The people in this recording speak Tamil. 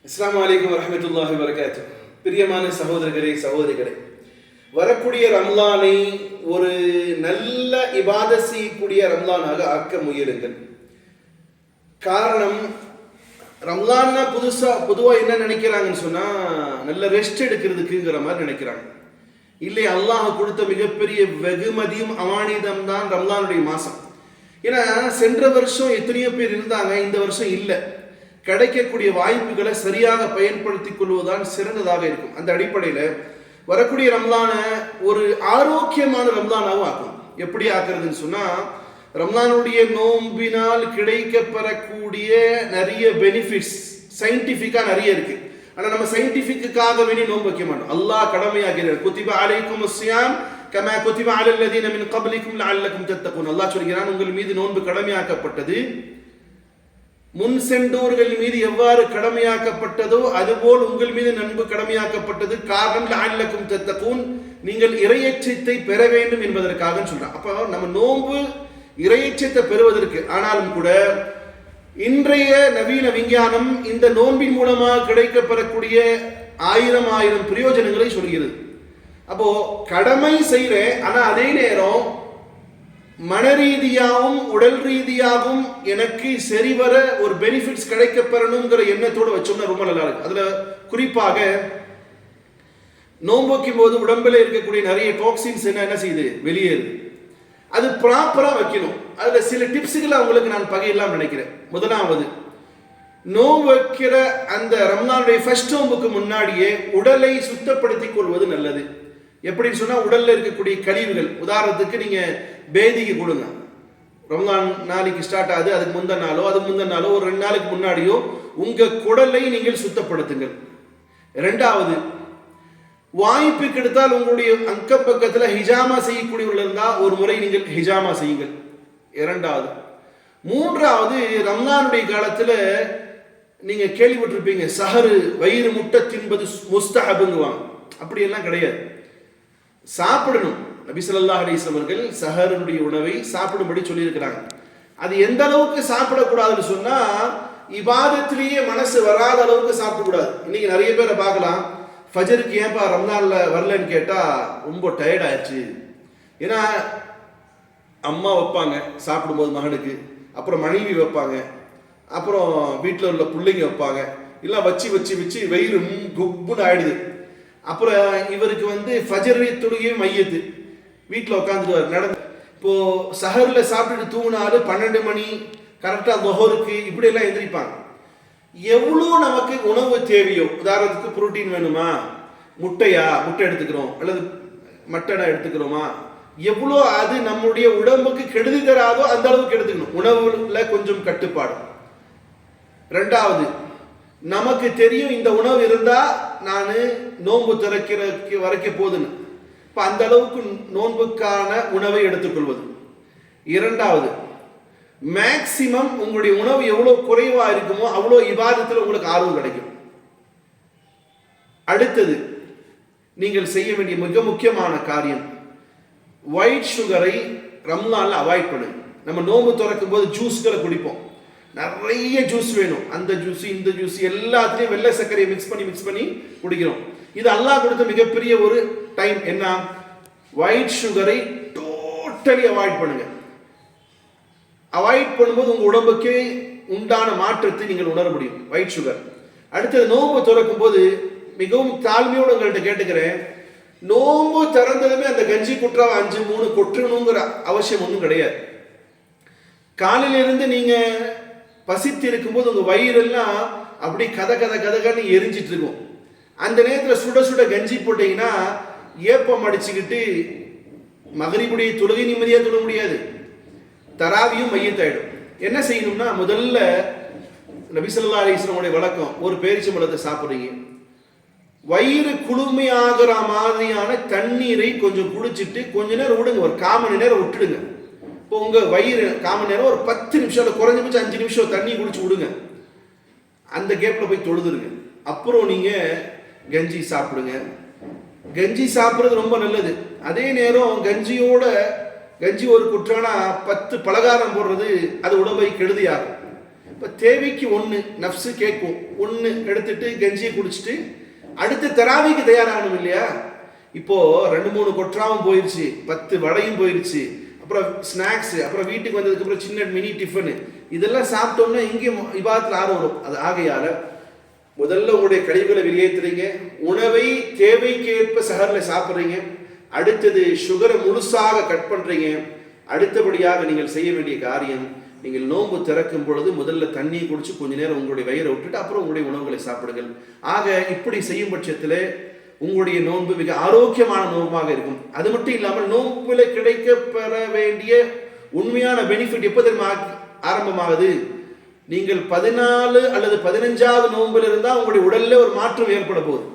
அஸ்ஸலாமு அலைக்கும் வரஹ்மத்துல்லாஹி வபரகாத்துஹு. பிரியமான சகோதரர்களே சகோதரிகளே, வரக்கூடிய ரம்லானை ஒரு நல்ல இபாதத் செய்யக்கூடிய ரம்லானாக ஆக்க முயலுங்கள். காரணம், ரம்லான்னா பொதுவாக என்ன நினைக்கிறாங்கன்னு சொன்னா நல்ல ரெஸ்ட் எடுக்கிறதுக்குங்கிற மாதிரி நினைக்கிறாங்க. இல்லை, அல்லாஹ் கொடுத்த மிகப்பெரிய வெகுமதியும் அமானிதம் தான் ரம்லானுடைய மாசம். ஏன்னா சென்ற வருஷம் எத்தனையோ பேர் இருந்தாங்க, இந்த வருஷம் இல்லை. கிடைக்கக்கூடிய வாய்ப்புகளை சரியாக பயன்படுத்திக் கொள்வதுதான் சிறந்ததாக இருக்கும். அந்த அடிப்படையில் வரக்கூடிய ரம்லான ஒரு ஆரோக்கியமான ரம்லானாகவும் ஆக்கும். எப்படி ஆக்குறதுன்னு சொன்னா, ரம்லானுடைய நோம்பினால் கிடைக்கப்பெறக்கூடிய நிறைய பெனிஃபிட்ஸ் சயின்டிஃபிக்கா நிறைய இருக்கு. ஆனா நம்ம சயின்டிஃபிக்காக வேண்டி நோன்பு வைக்க மாட்டோம். அல்லாஹ் கடமையாகிறார். குத்திப அலைக்குமுஸ் ஸியாம் கமா குத்திப அலல் லதீன மின் கப்லிக்கும் லஅல்லக்கும் தத்தகூன். அல்லாஹ் சொல்கிறான், உங்கள் மீது நோன்பு கடமையாக்கப்பட்டது, முன் சென்றோர்கள் மீது எவ்வாறு கடமையாக்கப்பட்டதோ அதுபோல் உங்கள் மீது நோன்பு கடமையாக்கப்பட்டது. காரணம் லஅல்லக்கும் தத்தகூன், நீங்கள் இறையச்சத்தை பெற வேண்டும் என்பதற்காக சொல்றான். அப்போ நம்ம நோன்பு இறையச்சத்தை பெறுவதற்கு. ஆனாலும் கூட இன்றைய நவீன விஞ்ஞானம் இந்த நோன்பின் மூலமாக கிடைக்கப்பெறக்கூடிய ஆயிரம் பிரயோஜனங்களை சொல்கிறது. அப்போ கடமை செய்கிறேன், ஆனா அதே நேரம் மன ரீதியாகவும் உடல் ரீதியாகவும் எனக்கு சரிவர ஒரு பெனிஃபிட்ஸ் கிடைக்க பெறணுங்கிற எண்ணத்தோடு வச்சோம்னா ரொம்ப நல்லா இருக்கு. அதுல குறிப்பாக நோன்பு வைக்கும் போது உடம்புல இருக்கக்கூடிய நிறைய டாக்ஸின்ஸ் என்ன செய்யுது, வெளியேறுது. அது ப்ராப்பரா வைக்கணும். அதுல சில டிப்ஸுகளை அவங்களுக்கு நான் பகையெல்லாம் நினைக்கிறேன். முதலாவது, நோன்பு வைக்கிற அந்த ரம்லானுடைய ஃபர்ஸ்ட் நோம்புக்கு முன்னாடியே உடலை சுத்தப்படுத்திக் கொள்வது நல்லது. எப்படின்னு சொன்னா, உடல்ல இருக்கக்கூடிய கழிவுகள், உதாரணத்துக்கு நீங்க பேதிக்கு கொடுங்க. ரம்லான் நாளைக்கு ஸ்டார்ட் ஆகுது, அதுக்கு முந்தின நாளோ ஒரு 2 நாளுக்கு முன்னாடியோ உங்க குடலை நீங்கள் சுத்தப்படுத்துங்கள். இரண்டாவது, வாய்ப்பு கிடைத்தால் உங்களுடைய அக்கம் பக்கத்துல ஹிஜாமா செய்யக்கூடியவர்கள் இருந்தா ஒரு முறை நீங்கள் ஹிஜாமா செய்யுங்கள். இரண்டாவது. மூன்றாவது, ரம்லானுடைய காலத்துல நீங்க கேள்விப்பட்டிருப்பீங்க, சஹரு வயிறு முட்டை தின்பது முஸ்தஹபுங்குவாங்க. அப்படியெல்லாம் கிடையாது, சாப்பிடணும். நபி ஸல்லல்லாஹு அலைஹி வஸல்லம் அவர்கள் சஹருடைய உணவை சாப்பிடும்படி சொல்லியிருக்கிறாங்க. அது எந்த அளவுக்கு சாப்பிடக்கூடாதுன்னு சொன்னா, இபாதத்திலேயே மனசு வராத அளவுக்கு சாப்பிடக்கூடாது. இன்னைக்கு நிறைய பேரை பார்க்கலாம், ஃபஜருக்கு ஏன்பா ரம்லான்ல வரலன்னு கேட்டா ரொம்ப டயர்ட் ஆயிடுச்சு. ஏன்னா அம்மா வைப்பாங்க சாப்பிடும்போது மகனுக்கு, அப்புறம் மனைவி வைப்பாங்க, அப்புறம் வீட்டில் உள்ள பிள்ளைங்க வைப்பாங்க, இல்லை வச்சு வயிறு குப்புன்னு ஆயிடுது. அப்புறம் இவருக்கு ஃபஜர் தொழுகையும் மையத்து வீட்டில் உட்காந்துட்டு நடந்து. இப்போ சஹர்ல சாப்பிட்டுட்டு தூங்கினாலும் 12 மணி கரெக்டாக தொஹருக்கு இப்படியெல்லாம் எந்திரிப்பாங்க. எவ்வளோ நமக்கு உணவு தேவையோ, உதாரணத்துக்கு புரோட்டீன் வேணுமா, முட்டை எடுத்துக்கிறோம் அல்லது மட்டனை எடுத்துக்கிறோமா, எவ்வளோ அது நம்முடைய உடம்புக்கு கெடுதி தராதோ அந்த அளவுக்கு எடுத்துக்கணும். உணவுல கொஞ்சம் கட்டுப்பாடு. ரெண்டாவது, நமக்கு தெரியும் இந்த உணவு இருந்தா நான் நோன்பு திறக்கிறதுக்கு வரைக்கும் போதுன்னு, இப்போ அந்த அளவுக்கு நோன்புக்கான உணவை எடுத்துக்கொள்வது. இரண்டாவது, மேக்சிமம் உங்களுடைய உணவு எவ்வளோ குறைவா இருக்குமோ அவ்வளோ இபாதத்தில் உங்களுக்கு ஆர்வம் கிடைக்கும். அடுத்தது, நீங்கள் செய்ய வேண்டிய மிக முக்கியமான காரியம், ஒயிட் சுகரை ரம்லான்ல அவாய்ட் பண்ணுங்க. நம்ம நோன்பு திறக்கும் போது ஜூஸ்களை குடிப்போம், நிறைய ஜூஸ் வேணும், அந்த ஜூஸ் இந்த ஜூஸ் எல்லாத்தையும் வெள்ளை சர்க்கரையை மிக்ஸ் பண்ணி குடிக்கிறோம். இது அல்லாஹ் கொடுத்த மிகப்பெரிய ஒரு டைம். என்ன, ஒயிட் சுகரை டோட்டலி அவாய்ட் பண்ணுங்க. அவாய்ட் பண்ணும்போது உங்க உடம்புக்கே உண்டான மாற்றத்தை நீங்கள் உணர முடியும், ஒயிட் சுகர். அடுத்தது, நோன்பு திறக்கும் போது மிகவும் தாழ்மையோடு உங்கள்கிட்ட கேட்டுக்கிறேன், நோன்பு திறந்ததுமே அந்த கஞ்சி குற்றாவை 5-3 கொற்றணுங்கிற அவசியம் ஒன்றும் கிடையாது. காலையிலிருந்து நீங்க பசித்து இருக்கும்போது உங்க வயிறெல்லாம் அப்படி கதன்னு எரிஞ்சிட்டு இருக்கும். அந்த நேரத்தில் சுட சுட கஞ்சி போட்டீங்கன்னா ஏப்பம் அடிச்சுக்கிட்டு மகரிபுடைய தொழுகை நிம்மதியா தொழ முடியாது, தராவியும் மையத்தாயிடும். என்ன செய்யணும்னா, முதல்ல நபி ஸல்லல்லாஹு அலைஹி வஸல்லம் உடைய வழக்கம், ஒரு பேரிச்சம்பழத்தை சாப்பிடுறீங்க, வயிறு குளுமையாகிற மாதிரியான தண்ணீரை கொஞ்சம் குடிச்சிட்டு கொஞ்ச நேரம் விடுங்க, ஒரு 1/4 மணி நேரம் விட்டுடுங்க. இப்போ உங்க வயிறு 1/4 மணி நேரம், ஒரு 10 நிமிஷம், குறைஞ்சபட்சம் 5 நிமிஷம் தண்ணி குடிச்சு விடுங்க. அந்த கேப்ல போய் தொழுதுருங்க. அப்புறம் நீங்க கஞ்சி சாப்பிடுங்க. கஞ்சி சாப்பிட்றது ரொம்ப நல்லது. அதே நேரம் கஞ்சி ஒரு குற்றானா 10 பலகாரம் போடுறது அது உடம்பை கெடுதியாகும். இப்போ தேவைக்கு ஒன்று நஃப்ஸு கேட்கும், ஒன்று எடுத்துட்டு கெஞ்சியை குடிச்சிட்டு அடுத்து தராவிக்கு தயாராகணும் இல்லையா? இப்போ 2-3 கொற்றாவும் போயிடுச்சு, 10 வடையும் போயிடுச்சு, அப்புறம் ஸ்நாக்ஸ், அப்புறம் வீட்டுக்கு வந்ததுக்கப்புறம் சின்ன மினி டிஃபனு, இதெல்லாம் சாப்பிட்டோம்னா இங்கேயும் இபாதத்தில் ஆர்வம் வரும். அது ஆகையால் முதல்ல உங்களுடைய கழிவுகளை வெளியேற்றுறீங்க, உணவை தேவைக்கேற்ப சஹரில் சாப்பிட்றீங்க, அடுத்தது சுகரை முழுசாக கட் பண்ணுறீங்க. அடுத்தபடியாக நீங்கள் செய்ய வேண்டிய காரியம், நீங்கள் நோன்பு திறக்கும் பொழுது முதல்ல தண்ணியை குடிச்சு கொஞ்ச நேரம் உங்களுடைய வயிறை விட்டுட்டு அப்புறம் உங்களுடைய உணவுகளை சாப்பிடுங்கள். ஆக இப்படி செய்யும் பட்சத்தில் உங்களுடைய நோன்பு மிக ஆரோக்கியமான நோன்பாக இருக்கும். அது மட்டும் இல்லாமல் நோன்புல கிடைக்க பெற வேண்டிய உண்மையான பெனிஃபிட் எப்போ தெரியுமா ஆரம்பமாகுது? நீங்கள் 14 அல்லது 15வது நோன்புல இருந்தால் உங்களுடைய உடல்ல ஒரு மாற்றம் ஏற்பட போகுது.